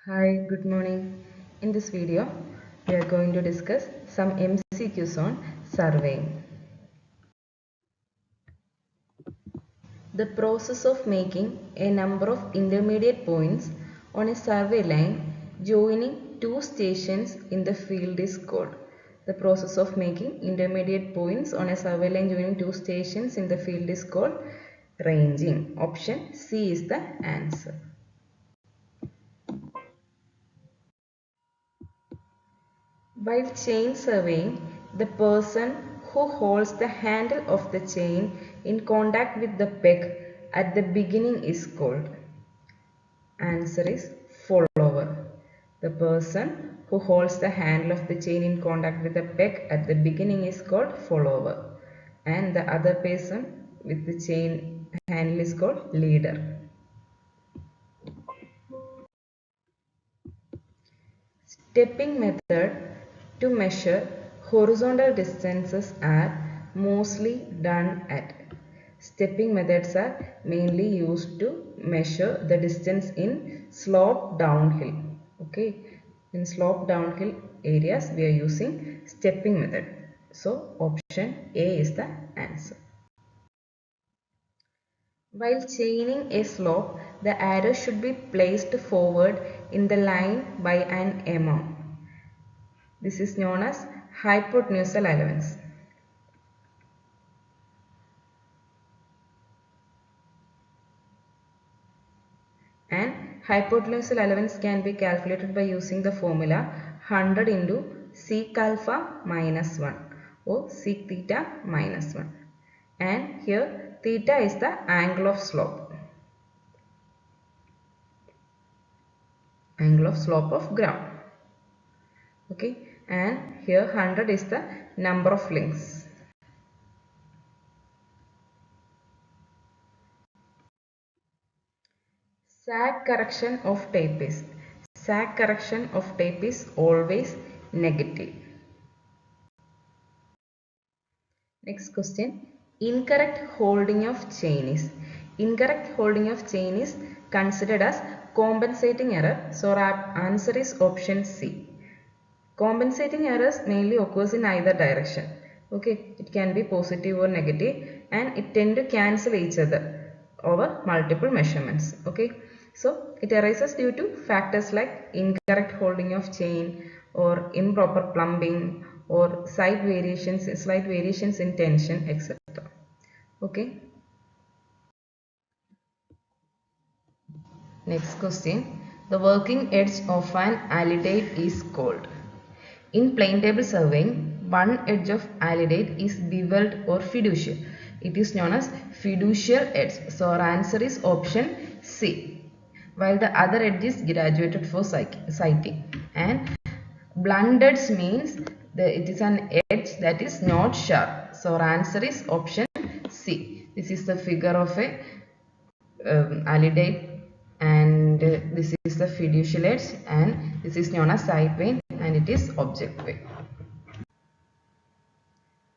Hi, good morning. In this video, we are going to discuss some MCQs on surveying. The process of making a number of intermediate points on a survey line joining two stations in the field is called. The process of making intermediate points on a survey line joining two stations in the field is called ranging. Option C is the answer. While chain surveying, the person who holds the handle of the chain in contact with the peg at the beginning is called. Answer is follower. The person who holds the handle of the chain in contact with the peg at the beginning is called follower. And the other person with the chain handle is called leader. Stepping method to measure horizontal distances are mostly done at. Stepping methods are mainly used to measure the distance in slope downhill. Okay, in slope downhill areas we are using stepping method. So option A is the answer. While chaining a slope, the arrow should be placed forward in the line by an mm. This is known as hypotenusal allowance. And hypotenusal allowance can be calculated by using the formula 100 into sec alpha minus 1 or sec theta minus 1. And here theta is the angle of slope. Angle of slope of ground. Okay, and here 100 is the number of links. Sag correction of tape is. Sag correction of tape is always negative. Next question. Incorrect holding of chain is. Incorrect holding of chain is considered as compensating error. So our answer is option C. Compensating errors mainly occurs in either direction. Okay, it can be positive or negative and it tend to cancel each other over multiple measurements. Okay, so it arises due to factors like incorrect holding of chain or improper plumbing or slight variations in tension, etc. Okay. Next question. The working edge of an alidade is called. In plane table surveying, one edge of alidade is beveled or fiducial. It is known as fiducial edge. So our answer is option C. While the other edge is graduated for sighting. And blunt edge means it is an edge that is not sharp. So our answer is option C. This is the figure of a alidade and this is the fiducial edge and this is known as side vane and it is object vane.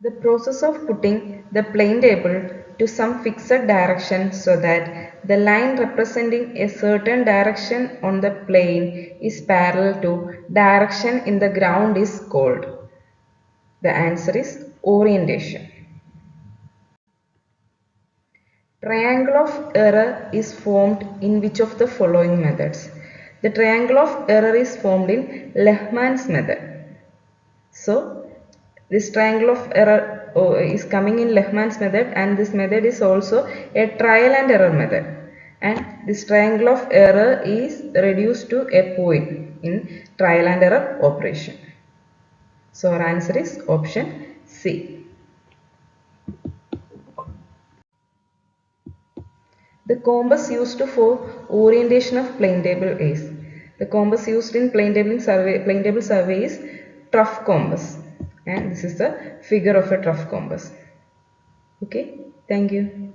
The process of putting the plane table to some fixed direction so that the line representing a certain direction on the plane is parallel to direction in the ground is called. The answer is orientation. Triangle of error is formed in which of the following methods? The triangle of error is formed in Lehmann's method. So, this triangle of error is coming in Lehmann's method and this method is also a trial and error method. And this triangle of error is reduced to a point in trial and error operation. So, our answer is option C. The compass used for orientation of plane table is. The compass used in plane table survey is trough compass. And this is the figure of a trough compass. Okay, thank you.